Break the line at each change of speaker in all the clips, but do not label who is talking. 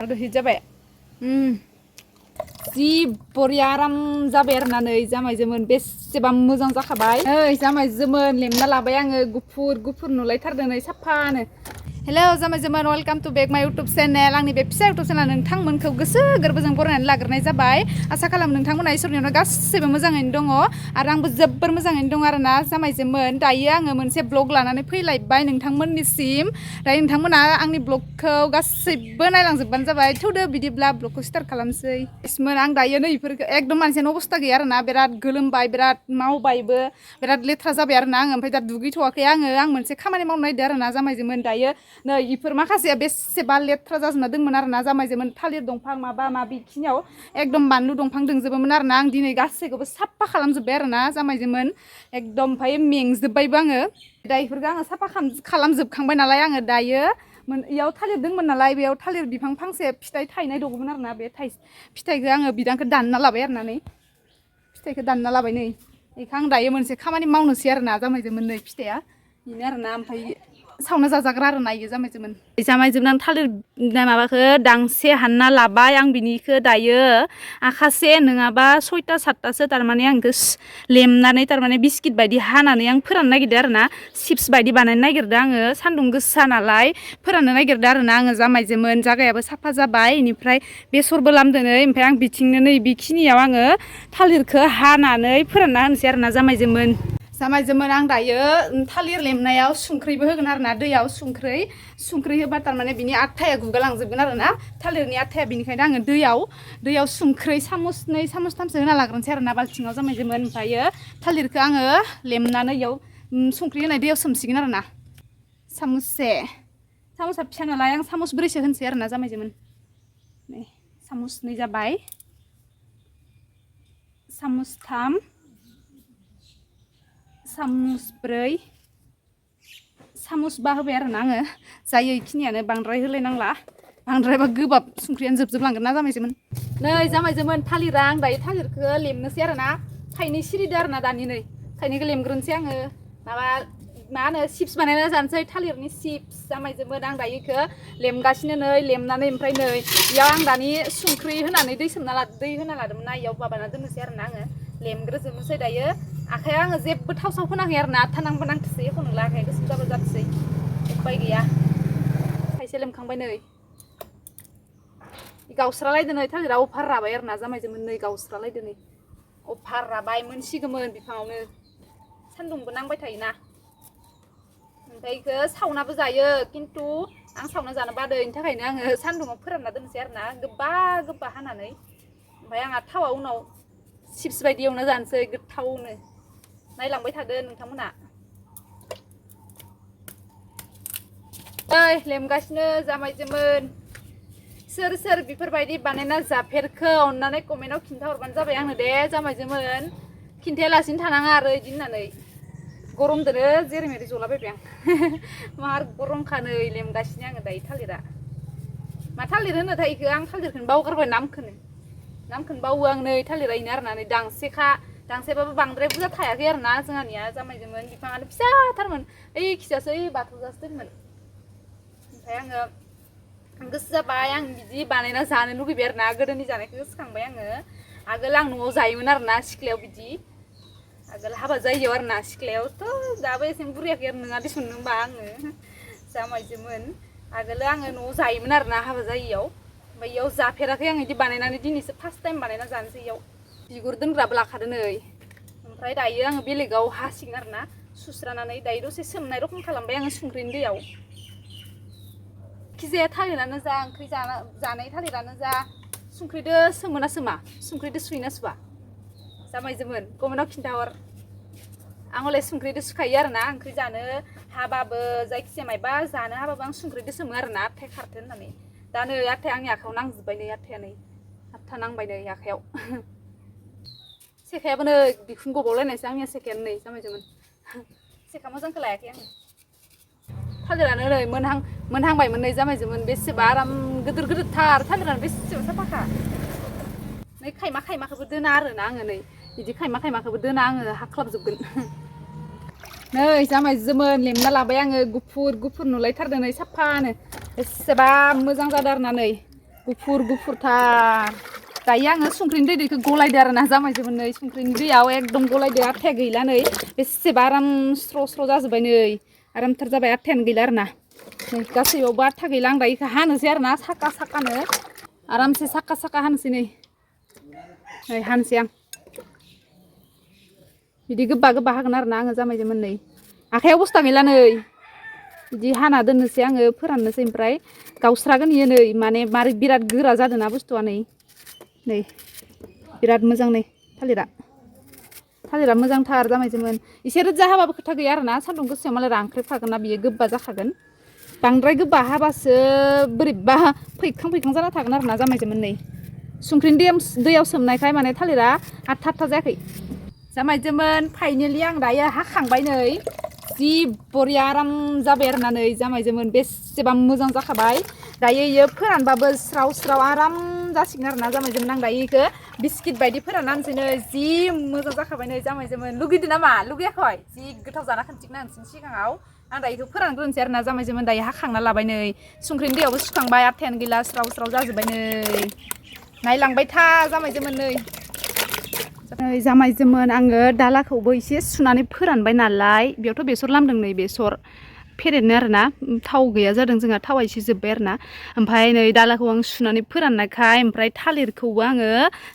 Aduh hijabe. Ji boriya aram जाबाय आरोना नै जामायजोमोन बेसेबां मोजां जाखाबाय नै जामायजोमोन लेमना लाबाय आङो गुफुर नुलायथारदों नै साफानो हेलौ जामायजोमोन वेलकाम टु बेक माय इउट्युब चेनेल आंनि बे फिसा इउट्युब चेनेला नोंथांमोनखौ गोसो गोरबोजों बरायनानै लाग्रोनाय जाबाय आसा खालामो नोंथांमोना इसोरनियावनो गासैबो मोजाङैनो दङ आरो आंबो जोबोर मोजाङैनो दङ आरोना जामायजोमोन दायो आङो मोनसे ब्लग लानानै फैलायबाय नोंथांमोननिसिम दायो नोंथांमोना आंनि ब्लगखौ गासैबो नायलांजोबबानो जाबाय थौदो बिदिब्ला ब्लगखौ स्टार्ट खालामसै आं दायो नै इफोरखौ एकदम मानसियानो अबस्था गैया आरोना बिराद गोलोमबाय बिराद मावबायबो बिराद लेथ्रा जाबाय आरोना आङो ओमफ्राय दा दुगैथ'वाखै आं मोनसे खामानि मावनो नागिरदों आरोना जामायजोमोन दायो नै इफोर माखासेया बेसेबा लेथ्रा जाजोबना दंमोन आरोना जामायजोमोन थालिर दंफां माबा माबि खिनियाव एकदम बानलु दंफां दोंजोबोमोन आरोना आं दिनै गासैखौबो साफा खालामजोब्बाय आरोना जामायजोमोन एकदम ओमफ्राय मेंजोब्बायबो आङो दा इफोरखौ आङो साफा खालामजोबखांबाय नालाय आङो दायो इयाव थालिर दंमोन नालाय बेयाव थालिर बिफां फांसे फिथाइ थायनाय दङमोन आरोना बे फिथाइखौ आङो बिदांखौ दानना लाबाय आरोना नै फिथाइखौ दानना लाबाय नै बेखौ आं दायो मोनसे खामानि मावनोसै आरोना जामायजोमोन नै फिथाइया बेनो आरोना ओमफ्राय सावना जाजाग्रा आरोना इयो जामायजोमोन थालिर माबाखौ दांसे हानना लाबाय आं बिनिखौ दायो आखासे नङाबा 6टा 7टासो थारमाने आं इखौ लेमनानै थारमाने बिस्किट बायदि हानानै आं फोराननो नागिरदों आरोना चिप्स बायदि बानायनो नागिरदों आङो सान्दुं गोसा नालाय फोराननो नागिरदों आरोना आङो जामायजोमोन जागायाबो साफा जाबाय बेनिफ्राय बेसरबो लामदों नै ओमफ्राय आं बिथिंनो नै बेखिनियाव आङो थालिरखौ हानानै फोरानना होनोसै आरोना जामायजोमोन आं दायो थालिर लेमनायाव संख्रिबो होगोन आरोना दैयाव संख्रि होबा थारमाने बिनि आथाया गुगालांजोबगोन आरोना थालिरनि आथाया बिनिखायनो आङो दैयाव संख्रि सामसनै सामसथामसो होना लाग्रोनोसै आरोना बाल्थिङाव जामायजोमोन ओमफ्रायो थालिरखौ आङो लेमनानै इयाव संख्रि होनाय दैयाव सोमसिगोन आरोना सामुससे सामुसा फिसा नालाय आं सामुस ब्रैसो होनसै आरोना जामायजोमोन नै सामुसनै जाबाय सामुसथाम सामुसब्रै सामुसबा होबाय आरोना आङो जायो इखिनियानो बांद्राय होलायनांला बांद्रायबा गोबाब संख्रियानो जोबलांगोन ना जामायजोमोन नै जामायजोमोन थालिरा आं दायो थालिरखौ लेमनोसै आरोना थाइनै सिरिदो आरोना दानि नै थाइनैखौ लेमग्रोनोसै आङो माबा मा होनो चिप्स बानायना जानोसै थालिरनि चिप्स जामायजोमोन आं दायो इखौ लेमगासिनो नै लेमनानै ओमफ्राय नै इयाव आं दानि संख्रि होनानै दै होना लादोंमोन ना इयाव माबाना दोननोसै आरोना आङो लेमग्रोजोबनोसै दायो आखाइया आङो जेबो थाव साव फोनाखै आरोना आथा नांबो नांथोंसै एख' नंला आखाइया गोसोम जाबो जाथोंसै उपाय गैया थाइसे लेमखांबाय नै गावस्रालायदो नै थालिरा अभार राबाय आरोना जामायजोमोन नै गावस्रालायदो नै अभार राबाय मोनसिगौमोन बिफाङावनो सान्दुंबो नांबाय थायोना ओमफ्राय इखौ सावनाबो जायो खिन्थु आं सावना जानो बादों बेनि थाखायनो आङो सान्दुङाव फोरानना दोनसै आरोना गोबा हानानै ओमफ्राय आंहा थावा उनाव चिप्स बायदि एवना जानोसै गोथावनो नायलांबाय थादो नोंथांमोना ओइ लेमगासिनो जामायजोमोन सोर बेफोरबायदि बानायना जाफेरखो अननानै कमेन्टआव खिन्थाहरबानो जाबाय आंनो दे जामायजोमोन खिन्थायालासिनो थानाङा आरो बिदि होननानै गरमदोनो जेरै मेरै जलाबायबाय आं मार गरमखा नै लेमगासिनो आङो दायो थालिरा मा थालिर होनोथाय इखौ आं थालिरखौनो बावगारबाय नामखौनो बावो आं नै थालिरा इनो आरोना नै दांसेबाबो बांद्राय बुरजा थायाखै आरोना जोंहानिया जामायजोमोन बिफाङानो फिसाथारमोन ओइ खिजासो ओइ बाथौजासो दंमोन ओमफ्राय आङो गोसो जाबाय आं बिदि बानायना जानो लुगैबाय आरोना गोदोनि जानायखौ गोसोखांबाय आङो आगोल आं न'आव जायोमोन आरोना सिख्लायाव बिदि आगोल हाबा जायैयाव आरोना सिख्लायावथ' दाबो एसें बुरैयाखै आरो नङा दिसुन होनबा आङो जामायजोमोन आगोल आङो न'आव जायोमोन आरोना हाबा जायैयाव ओमफ्राय इयाव जाफेराखै आं बिदि बानायनानै दिनैसो फार्स्ट टाइम बानायना जानोसै इयाव बिगुर दोनग्राबो लाखादो नै ओमफ्राय दायो आङो बेलेगाव हासिगोन आरोना सुस्रानानै दायो दसे सोमनाय रखम खालामबाय आङो संख्रिनि दैयाव खिजाया थालिरानो जा ओंख्रि जानाय थालिरानो जा संख्रिदो सोमोना सोमा संख्रिदो सुयोना सुवा जामायजोमोन कमेन्टआव खिन्थाहर आं हले संख्रिदो सुखायो आरोना ओंख्रि जानो हाबाबो जायखिजाया मायबा जानो हाबाबो आं संख्रिदो सोमो आरोना आथाया खारथो होननानै दा नै आथाया आंनि आखायाव नांजोब्बाय नै आथाया नै आथा नांबाय नै आखायाव सेखायाबो नै बिखुं गबावलायनायसो आंनिया सेखायानो नै जामायजोमोन सेखा मोजांखौ लायाखै आङो थालिरानो नै मोनहांबायमोन नै जामायजोमोन बेसेबा आराम गिदिरथार थालिरानो बेसेबा साफाखा नै खायमाखौबो दोना आरोना आङो नै बिदि खायमाखौबो दोना आङो हाख्लाबजोबगोन नै जामायजोमोन लेमना लाबाय आङो गुफुर नुलायथारदों नै साफानो बेसेबा मोजां जादों आरोना नै गुफुर गुफुरथार दायो आङो संख्रिनि दैखौ गलायदो आरो ना जामायजोबो नै संख्रिनि दैयाव एकदम गलायदो आथाया गैला नै बेसेबा आराम स्र' स्र' जाजोब्बाय नै आरामथार जाबाय आथायानो गैला आरो ना नै गासैयावबो आथा गैला आं दायो हानोसै आरो ना साखा साखानो आरामसे साखा साखा हानोसै नै हानोसै आं बिदि गोबा गोबा हागोन आरो ना आङो जामायजोमोन नै आखाइयाव बस्था गैला नै बिदि हाना दोननोसै आङो फोराननोसै ओमफ्राय गावस्रागोन इयो नै माने मारै बिराद गोरा जादों ना बुस्थुआ नै बिराद मोजां नै थालिरा मोजांथार जामायजोमोन एसे रोजा हाबाबो खोथा गैया आरो ना सान्दुं गोसायाव मालाय रानख्रेबखागोन ना बियो गोबा जाखागोन बांद्राय गोबा हाबासो बोरैबा फैखां जाना थागोन आरो ना जामायजोमोन नै संख्रिनि दैयाव सोमनायखाय माने थालिरा आथा आथा जायाखै जामायजोमोन फाइनेलि आं दायो हाखांबाय नै जि बरिया आराम जाबाय आरो ना नै जामायजोमोन बेसेबां मोजां जाखाबाय दायो इयो फोरानबाबो स्राव स्राव आराम जासिगोन आरो ना जामायजोमोन आं दायो इखो बिस्किट बायदि फोराननानैसै नै जि मोजां जाखाबाय नै जामायजोमोन लुगैदो नामा लुगैयाखै जि गोथाव जाना खोन्थिगोन आं नोंसिनि सिगाङाव आं दायो इखौ फोरानग्रोनोसै आरो ना जामायजोमोन दायो हाखांना लाबाय नै संख्रिनि दैयावबो सुखांबाय आथायानो गैला स्राव स्राव जाजोब्बाय नै नायलांबाय था जामायजोमोन नै जामायजोमोन आङो दालाखौबो एसे सुनानै फोरानबाय नालाय बेयावथ' बेसर लामदों नै बेसर फेरेदनो आरो ना थाव गैया जादों जोंहा थावा एसे जोब्बाय आरो ना ओमफ्राय नै दालाखौ आं सुनानै फोराननायखाय ओमफ्राय थालिरखौबो आङो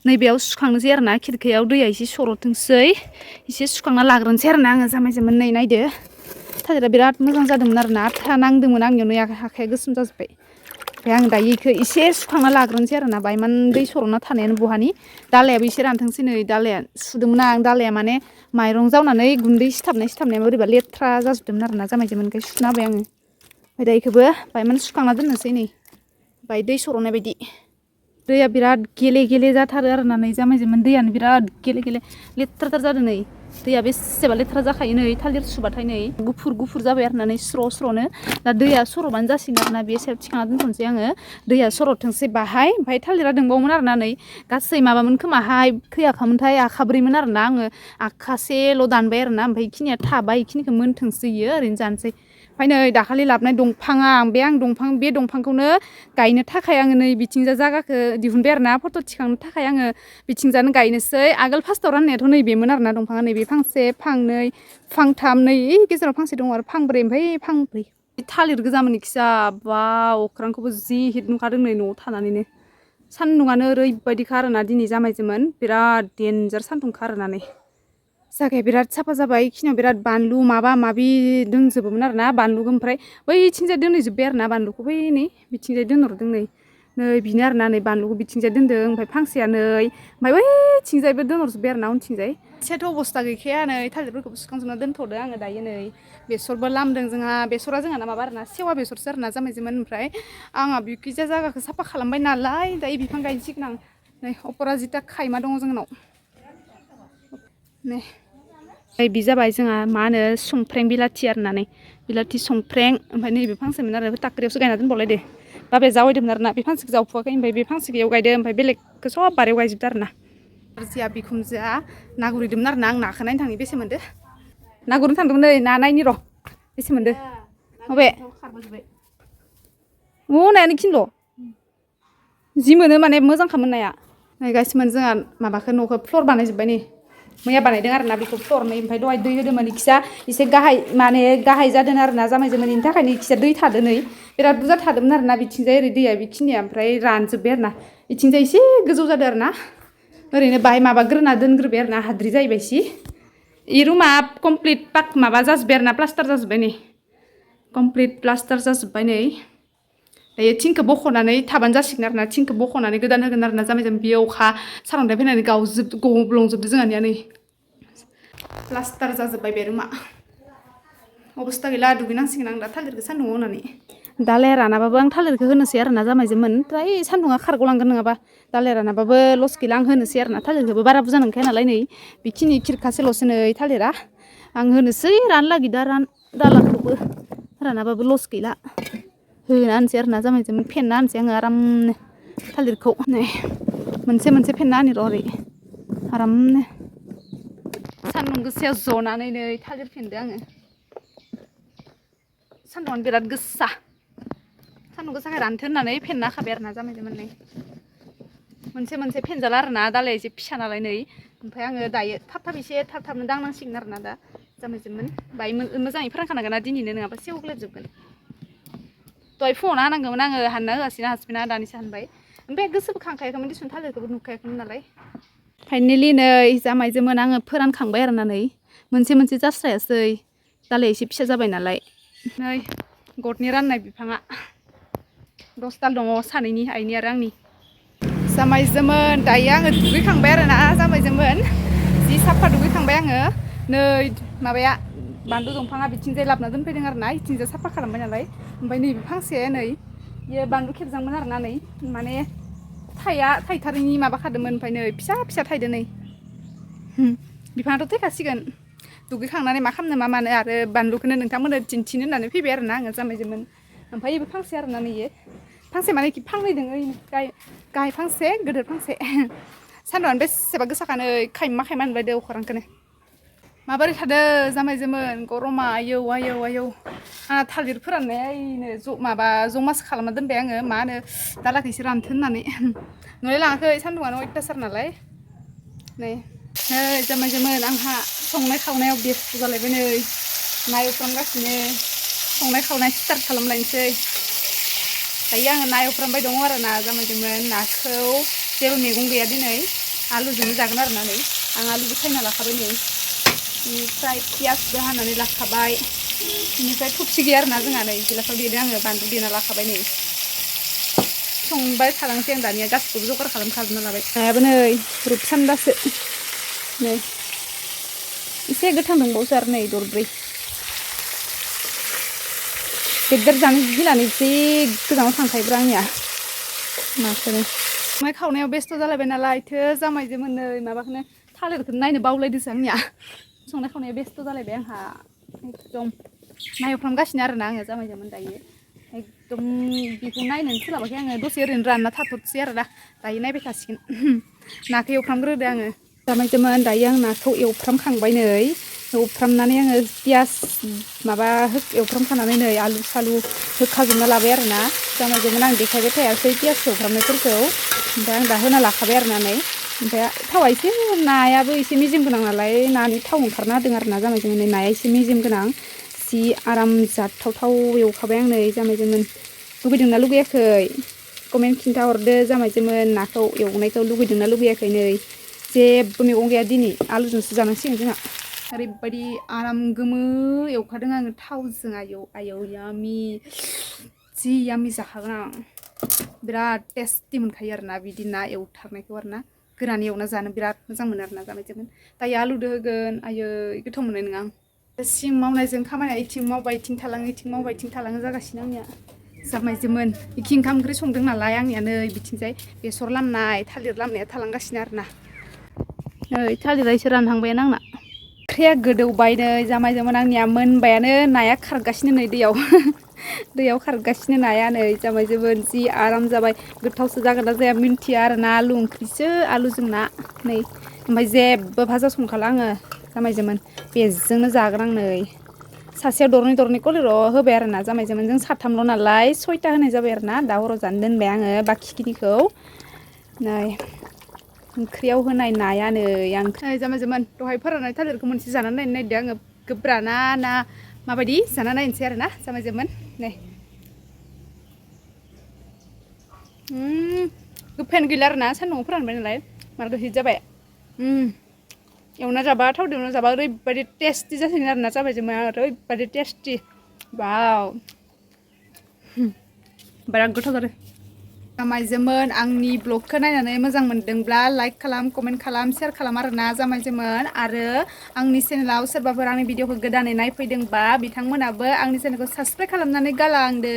नैबेयाव सुखांनोसै आरो ना खिरखायाव दैया एसे सर'थोंसै एसे सुखांना लाग्रोनोसै आरो ना आङो जामायजोमोन नै नायदो थालिरा बिराद मोजां जादोंमोन आरो ना आथा नांदोंमोन आंनियाव नै आखाइया गोसोम जाजोब्बाय ओमफ्राय आं दायो इखौ एसे सुखांना लाग्रोनोसै आरो ना बायमान दै सर'ना थानायानो बहानि दालायाबो एसे रानथोंसै नै दालाया सुदोंमोन आं दालाया माने माइरं जावनानै गुन्दै सिथाबनाया बोरैबा लेथ्रा जाजोबदोंमोन आरो ना जामायजोमोन ओमफ्राय सुना होबाय आङो ओमफ्राय दा इखौबो बायमान सुखांना दोननोसै नै बाय दै सर'नाय बायदि दैया बिराद गेले गेले जाथारो आरो ना नै जामायजोमोन दैयानो बिराद गेले गेले लेथ्राथार जादों नै दैया बेसेबा लेथ्रा जाखायो नै थालिर सुबाथाय नै गुफुर जाबाय आरो ना नै स्र' स्र'नो दा दैया सर'बानो जासिगोन आरो ना बे सायाव थिखांना दोनथ'नोसै आङो दैया सर'थोंसै बाहाय ओमफ्राय थालिरा दंबावोमोन आरो ना नै गासै माबामोन खोमाहाय खैयाखामोनथाय आखाब्रैमोन आरो ना आङो आखासेल' दानबाय आरो ना ओमफ्राय इखिनिया थाबाय इखिनिखौ मोनथोंसै इयो ओरैनो जानोसै ओमफ्राय नै दाखालि लाबोनाय दंफाङा बे दंफांखौनो गायनो थाखाय आङो नै बिथिंजा जागाखौ दिहुनबाय आरो ना फट' थिखांनो थाखाय आङो बिथिंजानो गायनोसै आगोल फार्स्टआव राननायाथ' नैबेमोन आरो ना दंफाङा नैबे फांसे फांनै फांथाम नै गेजेराव फांसे दङ आरो फांब्रै ओमफ्राय फांब्रै थालिर गोजामोन इखिजा बा अख्रांखौबो जि हिट नुखादों नै न'आव थानानैनो सान्दुङानो ओरैबायदिखा आरोना दिनै जामायजोमोन बिराद देन्जार सान्दुंखा आरोना नै जागाया बिराद साफा जाबाय इखिनियाव बिराद बानलु माबा माबि दोंजोबोमोन आरो ना बानलुखौ ओमफ्राय बैथिंजाय दोनहैजोब्बाय आरो ना बानलुखौ बै नै बिथिंजाय दोनहरदों नै बिनो आरो ना नै बानलुखौ बिथिंजाय दोनदों ओमफ्राय फांसेया नै ओमफ्राय बैथिंजायबो दोनहरजोब्बाय आरो ना उनथिंजाय एसेथ' अबस्था गैखाया नै थालिरफोरखौबो सुखांजोबना दोनथ'दो आङो दायो नै बेसरबो लामदों बेसरा जोंहाना माबा आरो ना सेवा बेसरसो आरो ना जामायजोमोन ओमफ्राय आंहा बिखिजा जायगाखौ साफा खालामबाय नालाय दायो बिफां गायनोसिगोन आं नै अपराजिता खायमा दङ जोंनाव नै बि जाबाय जोंहा मा होनो संफ्रें बिलाथि आरो ना नै बिलाथि संफ्रें ओमफ्राय नैबे फांसेमोन आरो टाक्रियावसो गायना दोनबावलायदे बाबाया जावायदोंमोन आरो ना बे फांसेखौ जावफुवाखै ओमफ्राय बे फांसेखौ इयाव गायदो ओमफ्राय बेलेगखौ सब बारियाव गायजोबदो आरो ना जिया बिखुनजोआ ना गुरहैदोंमोन आरो ना आं नाखौ नायनो थांनि बेसे मोनदो ना गुरनो थांदोंमोन नै ना नायनि र' बेसे मोनदो माबे नायानो खिनल' जि मोनो माने मोजांखामोन नाया नायगासिमोन जोंहा माबाखौ न'खौ फ्लर बानायजोब्बाय नै मैया बानायदों आरो ना बेखौ फ्लरनै ओमफ्राय दहाय दै होदोंमोन इखिजा एसे गाहाय माने गाहाय जादों आरो ना जामायजोमोन इनि थाखायनो इखिजा दै थादों नै बिराद बुरजा थादोंमोन आरो ना बिथिंजाय ओरै दैया बेखिनिया ओमफ्राय रानजोब्बाय आरो ना इथिंजाय एसे गोजौ जादों आरो ना ओरैनो बाहाय माबाग्रोना दोनग्रोबाय आरो ना हाद्रि जाहैबाय एसे इ रुमा कमप्लिट माबा जाजोब्बाय आरो ना प्लास्टार जाजोब्बाय नै कमप्लिट प्लास्टार जाजोब्बाय नै दायो थिंखौ बख'नानै थाबानो जासिगोन आरो ना थिंखौ बख'नानै गोदान होगोन आरो ना जामायजों बेयो अखा सारअन्थाइ फैनानै गब्लंजोबदो जोंहानिया नै प्लास्टार जाजोब्बाय बे रुमा अबस्था गैला दुगैनांसिगोन आं दा थालिरखौ सान्दुंआव होनानै दालाया रानाबाबो आं थालिरखौ होनोसै आरो ना जामायजोमोन ओमफ्राय सान्दुङा खारग'लांगोन नङाबा दालाया रानाबाबो लस गैला आं होनोसै आरो ना थालिरखौबो बारा बुरजा नंखाया नालाय नै बेखिनि खिरखासेल'सो नै थालिरा आं होनोसै रानो लागि दा दालाखौबो रानाबाबो लस गैला होना होनसै आरो ना जामायजोमोन फेन्ना होनसै आङो आरामनो थालिरखौ नै मोनसे फेन्ना होनि र' ओरै आरामनो सान्दुं गोसायाव जनानै नै थालिर फेनदो आङो सान्दुंआनो बिराद गोसा सान्दुं गोसाखाय रानथो होननानै फेन्ना खाबाय आरोना जामायजोमोन नै मोनसे मोनसे फेनजाला आरोना दालाय एसे फिसा नालाय नै ओमफ्राय आङो दायो थाब एसे थाबनो दांनांसिगोन आरोना दा जामायजोमोन बाय मोजाङै फोरानखानांगोन ना दिनैनो नङाबा सेवग्लाबजोबगोन दहाय फुङावनो हानांगौमोन आङो हानना होगासिनो हासबेना दानिसो हानबाय ओमफ्राय गोसोबो खांखायाखैमोन दिसुन थालिरखौबो नुखायाखैमोन नालाय फाइनेलि नै जामायजोमोन आङो फोरानखांबाय आरोना नै मोनसे मोनसे जास्रायासै दालाय एसे फिसा जाबाय नालाय नै गटनि राननाय बिफाङा 10 दाल दङ सानैनि आइनि आरो आंनि जामायजोमोन दायो आङो दुगैखांबाय आरोना जामायजोमोन जि साफा दुगैखांबाय आङो नै माबाया बानलु दंफाङा बिथिंजाय लाबोना दोनफैदों आरोना इथिंजाय साफा खालामबाय नालाय ओमफ्राय नैबे फांसे नै बेयो बानलु खेबजांमोन आरोना नै माने थाइथारैनि माबा खादोंमोन ओमफ्राय नै फिसा फिसा थाइदो नै बिफाङाथ' थैखासिगोन दुगैखांनानै मा खालामनो मा मानो आरो बानलुखौनो नोंथांमोननो दिन्थिनो होननानै फैबाय आरोना आङो जामायजोमोन ओमफ्राय बेबो फांसे आरोना नैयो फांसे माने फांनै दङ गाहाय फांसे गोदोर फांसे सान्दुंआनो बेसेबा गोसाखानो खायमा मोनबाय दे अखारांखौनो माबोरै थादों जामायजोमोन गरमा आयौ आयौ आयौ आंहा थालिर फोराननायनो माबा जमासो खालामना दोनबाय आङो मा होनो दालाखैसो रानथो होननानै न'आव लाङाखै सान्दुंआनो अयथासार नालाय नै जामायजोमोन आंहा संनाय खावनायाव बेस्थ' जालायबाय नै ना एवफ्रामगासिनो संनाय खावनाय स्टार्ट खालामलायनोसै दायो आङो ना एवफ्रामबाय दङ आरो ना जामायजोमोन नाखौ जेबो मैगं गैया दिनै आलुजोंनो जागोन आरोना नै आं आलुबो सायना लाखाबाय नै बेनिफ्राय पियासबो हानानै लाखाबाय बेनिफ्राय थबसि गैया आरोना जोंहा नै गिलासाव देदों आङो बानलु देना लाखाबाय नै संबाय थालांसै आं दानिया गासिखौबो जगार खालामखाजोबना लाबाय नायाबो नै रुपसान्दासो नै एसे गोथां दंबावोसो आरो नै दरब्रै गेदेर जानो गिनानै एसे गोजानाव थांखायोब्रा आंनिया नाखौनो संनाय खावनायाव बेस्थ' जालायबाय नालाय थो जामायजोमोन नै माबाखौनो थालिरखौनो नायनो बावलायदोंसो आंनिया संनाय खावनायाव बेस्थ' जालायबाय आंहा एकदम ना एवफ्रामगासिनो आरोना आङो जामायजोमोन दायो एकदम बेखौ नायनोनो सोलाबाखै आङो दसे ओरैनो रानना थाथ'सै आरो दायो नायबाय थासिगोन नाखौ एवफ्रामग्रोदो आङो जामायजोमोन दायो आं नाखौ एवफ्रामखांबाय नै एवफ्रामनानै आङो पियास माबा एवफ्रामखानानै नै आलु सालु होखाजोबना लाबाय आरोना जामायजोमोन आं देखायबाय थायासै पियास एवफ्रामनायफोरखौ ओमफ्राय आं दा होना लाखाबाय आरोना नै ओमफ्राय थावा एसे नायाबो एसे मेजेम गोनां नालाय नानि थाव ओंखारना होदों आरोना जामायजोमोन नै नाया एसे मेजेम गोनां जि आराम जाथावथाव एवखाबाय आं नै जामायजोमोन लुगैदोंना लुगैयाखै कमेन्ट खिन्थाहरदो जामायजोमोन नाखौ एवनायखौ लुगैदोंना लुगैयाखै नै जेबो मैगं गैया दिनै आलुजोंसो जानांसिगोन जोंहा ओरैबायदि आराम गोमो एवखादों आङो थावजों आयौ यामि जि यामि जाखागोन आं बिराद टेस्टि मोनखायो आरोना बिदि ना एवथारनायखौ आरोना गोरान एवना जानो बिराद मोजां मोनो आरोना जामायजोमोन दायो आलुदो होगोन आयै गोथाव मोननाय नङा आं सिं मावनायजों खामानिया इथिं मावबाय इथिं थालाङो इथिं मावबाय इथिं थालाङो जागासिनो आंनिया जामायजोमोन इखि ओंखाम ओंख्रि संदों नालाय आंनिया नै बिथिंजाय बेसर लामनाय थालिर लामनाया थालांगासिनो आरोना नै थालिरा एसे रानहांबायानो आंना ओंख्रिया गोदौबाय नै जामायजोमोन आंनिया मोनबायानो नाया खारगासिनो नै दैयाव खारगासिनो नाया नै जामायजोमोन जि आराम जाबाय गोथावसो जागोन ना जाया मिन्थिया आरोना आलु ओंख्रिसो आलुजों ना नै ओमफ्राय जेबो भाजा संखाला आङो जामायजोमोन बेजोंनो जागोन आं नै सासेयाव दरनै कलेर' होबाय आरोना जामायजोमोन जों साथामल' नालाय 6ता होनाय जाबाय आरोना दा हराव जानो दोनबाय आङो बाखिखिनिखौ नै ओंख्रियाव होनाय नाया नै आं जामायजोमोन दहाय फोराननाय थालिरखौ मोनसे जानानै नायनो नागिरदों आङो गोब्राना ना माबायदि जाना नायनोसै आरोना जामायजोमोन नै गोफायानो गैला आरोना सान्दुंआव फोरानबाय नालाय मार हिट जाबाय एवना जाबा थावजों एवना जाबा ओरैबायदि टेस्टि जासिगोन आरोना जामायजोमोन ओरैबायदि टेस्टि वाव बिराद गोथाव जादों जामायजोमोन आंनि ब्लगखौ नायनानै मोजां मोनदोंब्ला लाइक खालाम कमेन्ट खालाम शेयार खालाम आरोना जामायजोमोन आरो आंनि चेनेलाव सोरबाफोर आंनि भिडिअखौ गोदानै नायफैदोंबा बिथांमोनाबो आंनि चेनेलखौ साबस्क्राइब खालामनानै गालांदो